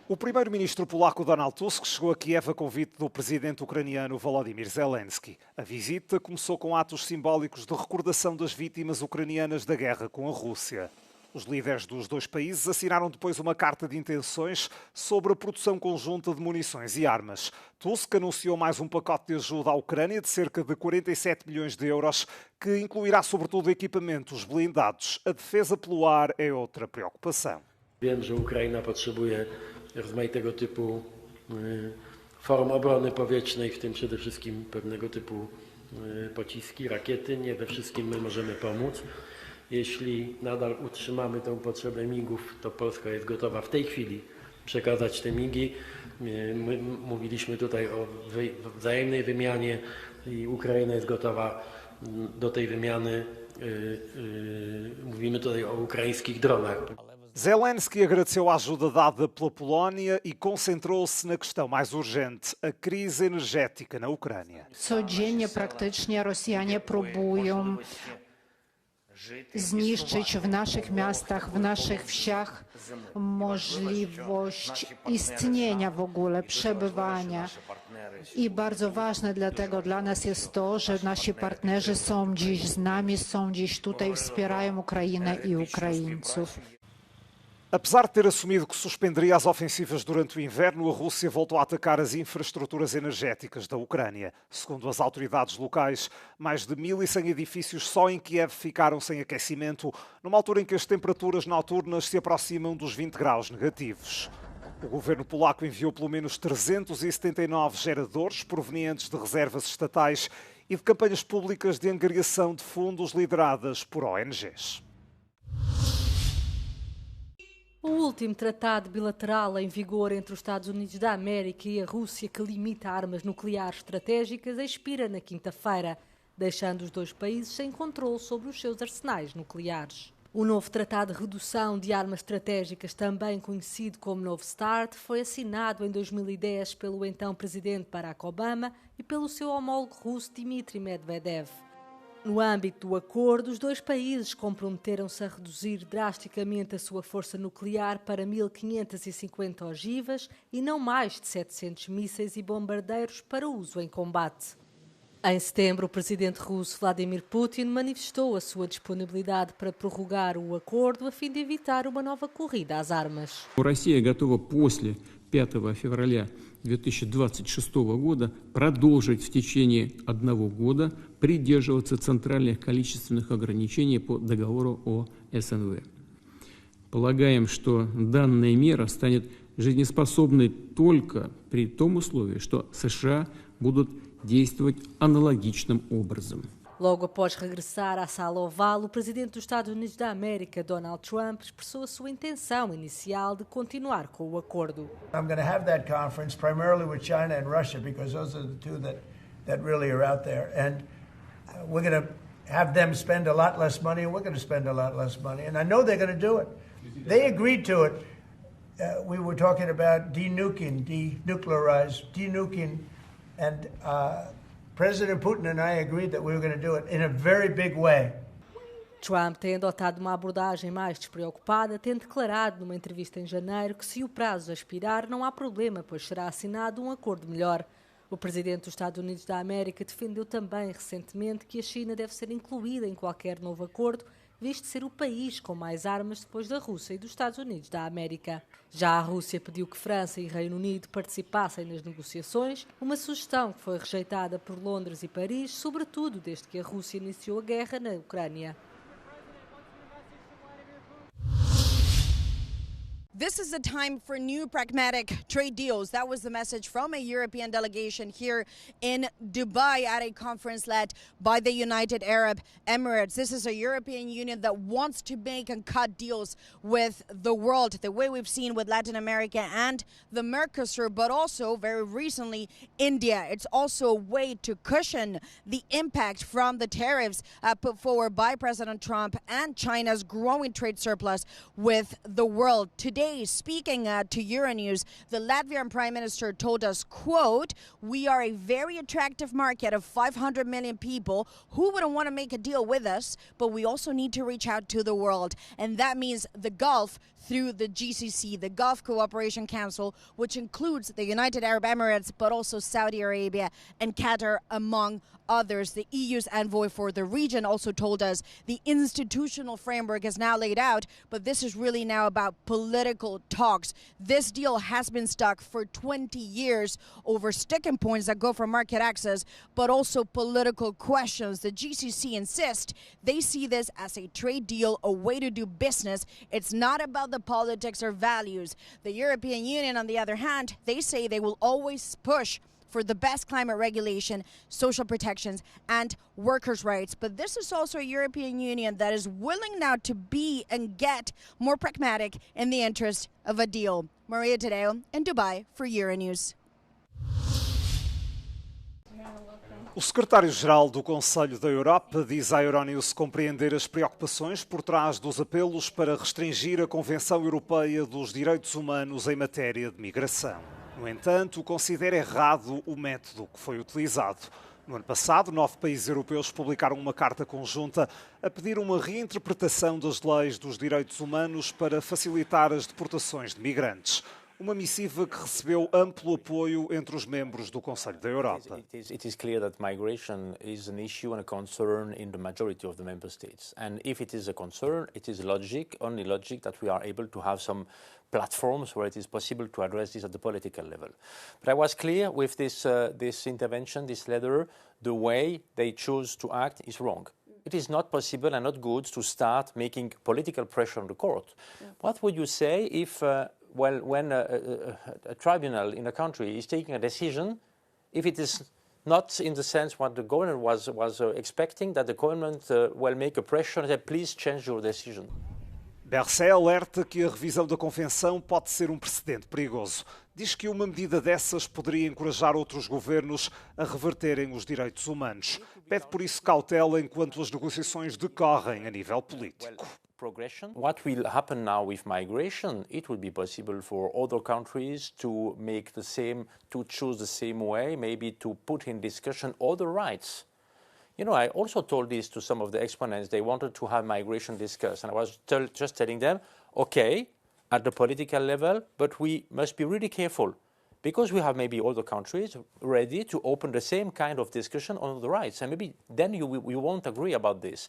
O primeiro-ministro polaco Donald Tusk chegou a Kiev a convite do presidente ucraniano Volodymyr Zelensky. A visita começou com atos simbólicos de recordação das vítimas ucranianas da guerra com a Rússia. Os líderes dos dois países assinaram depois uma carta de intenções sobre a produção conjunta de munições e armas. Tusk anunciou mais um pacote de ajuda à Ucrânia de cerca de 47 milhões de euros, que incluirá sobretudo equipamentos blindados. A defesa pelo ar é outra preocupação. Wiem, że Ukraina potrzebuje rozmaitego typu form obrony powietrznej, w tym przede wszystkim pewnego typu pociski, rakiety. Nie we wszystkim my możemy pomóc. Jeśli nadal utrzymamy tę potrzebę migów, to Polska jest gotowa w tej chwili przekazać te migi. My mówiliśmy tutaj o wzajemnej wymianie i Ukraina jest gotowa do tej wymiany. Mówimy tutaj o ukraińskich dronach. Zelensky agradeceu a ajuda dada pela Polónia e concentrou-se na questão mais urgente, a crise energética na Ucrânia. Codziennie praktycznie Rosjanie próbują zniszczyć w naszych miastach, w naszych wsiach możliwość istnienia w ogóle, przebywania. I bardzo ważne dlatego dla nas jest to, że nasi partnerzy są dziś z nami, są dziś tutaj, wspierają Ukrainę i Ukraińców. Apesar de ter assumido que suspenderia as ofensivas durante o inverno, a Rússia voltou a atacar as infraestruturas energéticas da Ucrânia. Segundo as autoridades locais, mais de 1.100 edifícios só em Kiev ficaram sem aquecimento, numa altura em que as temperaturas noturnas se aproximam dos 20 graus negativos. O governo polaco enviou pelo menos 379 geradores provenientes de reservas estatais e de campanhas públicas de angariação de fundos lideradas por ONGs. O último tratado bilateral em vigor entre os Estados Unidos da América e a Rússia, que limita armas nucleares estratégicas, expira na quinta-feira, deixando os dois países sem controle sobre os seus arsenais nucleares. O novo Tratado de Redução de Armas Estratégicas, também conhecido como Novo START, foi assinado em 2010 pelo então presidente Barack Obama e pelo seu homólogo russo Dmitry Medvedev. No âmbito do acordo, os dois países comprometeram-se a reduzir drasticamente a sua força nuclear para 1.550 ogivas e não mais de 700 mísseis e bombardeiros para uso em combate. Em setembro, o presidente russo Vladimir Putin manifestou a sua disponibilidade para prorrogar o acordo a fim de evitar uma nova corrida às armas. Россия готова после 5 февраля 2026 года продолжить в течение 1 года придерживаться центральных количественных ограничений по договору о СНВ. Полагаем, что данная мера станет жизнеспособной только при том условии, что США будут действовать аналогичным образом. Logo após regressar à Sala Oval, o presidente dos Estados Unidos da América, Donald Trump, expressou a sua intenção inicial de continuar com o acordo. I'm going to have that conference primarily with China and Russia because those are the two that really are out there. And we're going to have them spend a lot less money and we're going to spend a lot less money. And I know they're going to do it. They agreed to it. We were talking about denuclearizing, and President Putin and I agreed that we were going to do it in a very big way. Trump tem adotado uma abordagem mais despreocupada, tendo declarado numa entrevista em janeiro que se o prazo expirar não há problema, pois será assinado um acordo melhor. O presidente dos Estados Unidos da América defendeu também recentemente que a China deve ser incluída em qualquer novo acordo, visto ser o país com mais armas depois da Rússia e dos Estados Unidos da América. Já a Rússia pediu que França e Reino Unido participassem nas negociações, uma sugestão que foi rejeitada por Londres e Paris, sobretudo desde que a Rússia iniciou a guerra na Ucrânia. This is the time for new pragmatic trade deals. That was the message from a European delegation here in Dubai at a conference led by the United Arab Emirates. This is a European Union that wants to make and cut deals with the world, the way we've seen with Latin America and the Mercosur, but also very recently India. It's also a way to cushion the impact from the tariffs put forward by President Trump and China's growing trade surplus with the world. Today, today, speaking to Euronews, the Latvian Prime Minister told us, quote, "We are a very attractive market of 500 million people. Who wouldn't want to make a deal with us? But we also need to reach out to the world." And that means the Gulf through the GCC, the Gulf Cooperation Council, which includes the United Arab Emirates, but also Saudi Arabia and Qatar, among others. The EU's envoy for the region also told us the institutional framework is now laid out, but this is really now about political talks. This deal has been stuck for 20 years over sticking points that go for market access, but also political questions. The GCC insist they see this as a trade deal, a way to do business. It's not about the politics or values. The European Union, on the other hand, they say they will always push for the best climate regulation, social protections, and workers' rights. But this is also a European Union that is willing now to be and get more pragmatic in the interest of a deal. Maria Tadeo in Dubai for Euronews. O secretário-geral do Conselho da Europa diz à Euronews compreender as preocupações por trás dos apelos para restringir a Convenção Europeia dos Direitos Humanos em matéria de migração. No entanto, considera errado o método que foi utilizado. No ano passado, 9 países europeus publicaram uma carta conjunta a pedir uma reinterpretação das leis dos direitos humanos para facilitar as deportações de migrantes. Uma missiva que recebeu amplo apoio entre os membros do Conselho da Europa. It is clear that migration is an issue and a concern in the majority of the member states. And if it is a concern, it is only logic that we are able to have some platforms where it is possible to address this at the political level. But I was clear with this intervention, this letter, the way they choose to act is wrong. It is not possible and not good to start making political pressure on the court. Yeah. What would you say if when a tribunal in a country is taking a decision, if it is not in the sense what the government was expecting, that the government will make a pressure and say, please change your decision? Berset alerta que a revisão da Convenção pode ser um precedente perigoso. Diz que uma medida dessas poderia encorajar outros governos a reverterem os direitos humanos. Pede por isso cautela enquanto as negociações decorrem a nível político. What will happen now with migration? It will be possible for other countries to make the same, to choose the same way, maybe to put in discussion other rights. You know, I also told this to some of the exponents. They wanted to have migration discussed, and I was just telling them, okay, at the political level, but we must be really careful because we have maybe other countries ready to open the same kind of discussion on the rights, and maybe then we won't agree about this.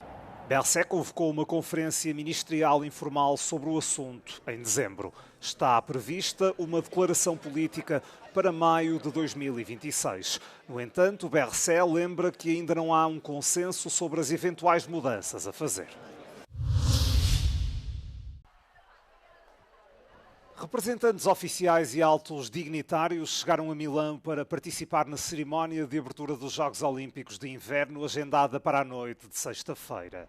Berset convocou uma conferência ministerial informal sobre o assunto em dezembro. Está prevista uma declaração política para maio de 2026. No entanto, Berset lembra que ainda não há um consenso sobre as eventuais mudanças a fazer. Representantes oficiais e altos dignitários chegaram a Milão para participar na cerimónia de abertura dos Jogos Olímpicos de Inverno, agendada para a noite de sexta-feira.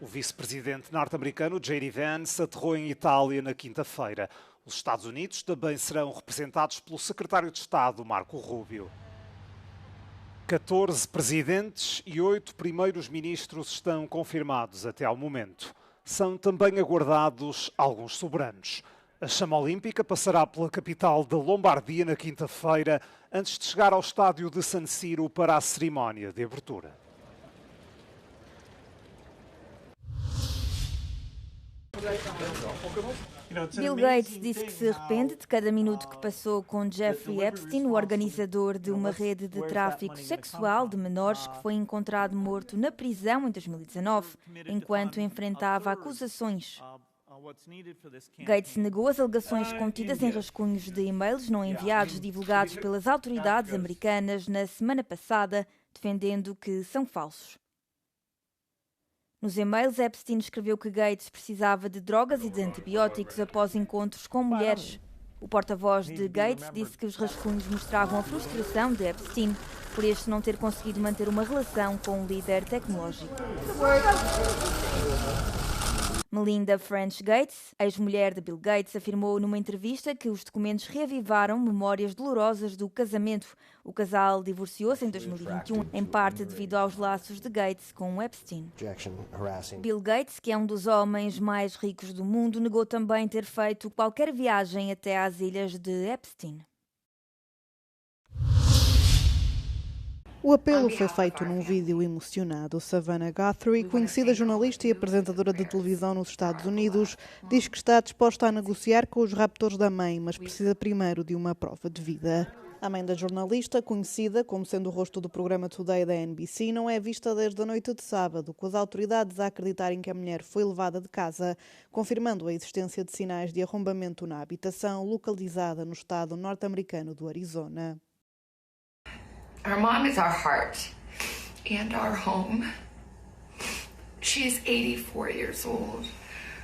O vice-presidente norte-americano J.D. Vance aterrou em Itália na quinta-feira. Os Estados Unidos também serão representados pelo secretário de Estado, Marco Rubio. 14 presidentes e 8 primeiros ministros estão confirmados até ao momento. São também aguardados alguns soberanos. A chama olímpica passará pela capital da Lombardia na quinta-feira, antes de chegar ao estádio de San Siro para a cerimónia de abertura. Bill Gates disse que se arrepende de cada minuto que passou com Jeffrey Epstein, o organizador de uma rede de tráfico sexual de menores que foi encontrado morto na prisão em 2019, enquanto enfrentava acusações. Gates negou as alegações contidas em rascunhos de e-mails não enviados divulgados pelas autoridades americanas na semana passada, defendendo que são falsos. Nos e-mails, Epstein escreveu que Gates precisava de drogas e de antibióticos após encontros com mulheres. O porta-voz de Gates disse que os rascunhos mostravam a frustração de Epstein por este não ter conseguido manter uma relação com o líder tecnológico. Melinda French Gates, ex-mulher de Bill Gates, afirmou numa entrevista que os documentos reavivaram memórias dolorosas do casamento. O casal divorciou-se em 2021, em parte devido aos laços de Gates com Epstein. Bill Gates, que é um dos homens mais ricos do mundo, negou também ter feito qualquer viagem até às ilhas de Epstein. O apelo foi feito num vídeo emocionado. Savannah Guthrie, conhecida jornalista e apresentadora de televisão nos Estados Unidos, diz que está disposta a negociar com os raptores da mãe, mas precisa primeiro de uma prova de vida. A mãe da jornalista, conhecida como sendo o rosto do programa Today da NBC, não é vista desde a noite de sábado, com as autoridades a acreditarem que a mulher foi levada de casa, confirmando a existência de sinais de arrombamento na habitação localizada no estado norte-americano do Arizona. Our mom is our heart and our home. She is 84 years old.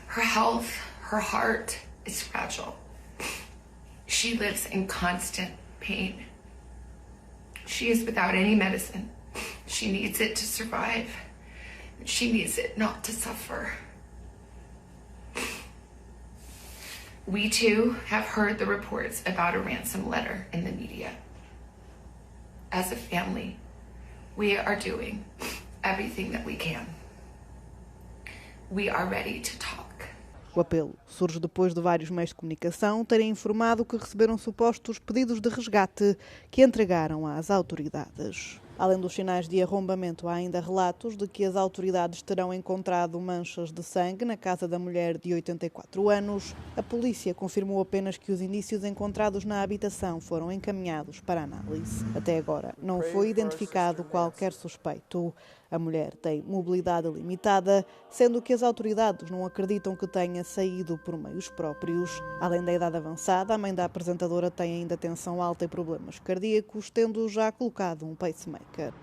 Her health, her heart is fragile. She lives in constant pain. She is without any medicine. She needs it to survive. She needs it not to suffer. We too have heard the reports about a ransom letter in the media. As a family, we are doing everything that we can. We are ready to talk. O apelo surge depois de vários meios de comunicação terem informado que receberam supostos pedidos de resgate que entregaram às autoridades. Além dos sinais de arrombamento, há ainda relatos de que as autoridades terão encontrado manchas de sangue na casa da mulher de 84 anos. A polícia confirmou apenas que os indícios encontrados na habitação foram encaminhados para análise. Até agora, não foi identificado qualquer suspeito. A mulher tem mobilidade limitada, sendo que as autoridades não acreditam que tenha saído por meios próprios. Além da idade avançada, a mãe da apresentadora tem ainda tensão alta e problemas cardíacos, tendo já colocado um pacemaker.